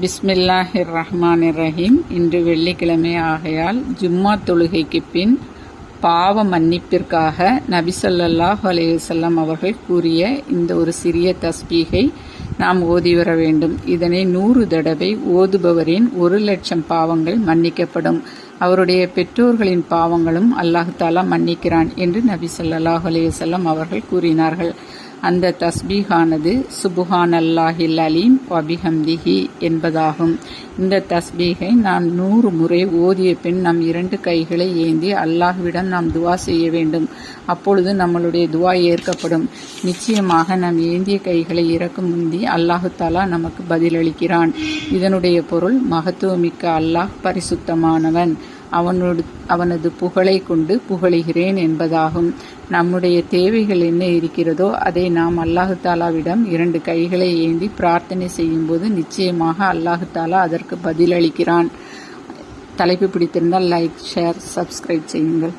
பிஸ்மில்லாஹிர் ரஹ்மானிர் ரஹீம். இன்று வெள்ளிக்கிழமை ஆகையால் ஜும்மா தொழுகைக்கு பின் பாவ மன்னிப்பிற்காக நபி ஸல்லல்லாஹு அலைஹி வஸல்லம் அவர்கள் கூறிய இந்த ஒரு சிறிய தஸ்பீகை நாம் ஓதி வர வேண்டும். இதனை 100 தடவை ஓதுபவரின் 1,00,000 பாவங்கள் மன்னிக்கப்படும். அவருடைய பெற்றோர்களின் பாவங்களும் அல்லாஹ் தஆலா மன்னிக்கிறான் என்று நபி ஸல்லல்லாஹு அலைஹி வஸல்லம் அவர்கள் கூறினார்கள். அந்த தஸ்பீகானது சுப்ஹானல்லாஹில் அலீம் வபிஹம்திஹி என்பதாகும். இந்த தஸ்பீகை நாம் 100 முறை ஓதிய பின் நம் 2 கைகளை ஏந்தி அல்லாஹ்விடம் நாம் துவா செய்ய வேண்டும். அப்பொழுது நம்மளுடைய துவா ஏற்கப்படும். நிச்சயமாக நாம் ஏந்திய கைகளை இறக்கும் முந்தி அல்லாஹு தஆலா நமக்கு பதிலளிக்கிறான். இதனுடைய பொருள், மகத்துவமிக்க அல்லாஹ் பரிசுத்தமானவன், அவனது புகழை கொண்டு புகழுகிறேன் என்பதாகும். நம்முடைய தேவைகள் என்ன இருக்கிறதோ அதை நாம் அல்லாஹு தாலாவிடம் 2 கைகளை ஏந்தி பிரார்த்தனை செய்யும் போது நிச்சயமாக அல்லாஹு தாலா அதற்கு பதிலளிக்கிறான். தலைப்பு பிடித்திருந்தால் லைக், ஷேர், சப்ஸ்கிரைப் செய்யுங்கள்.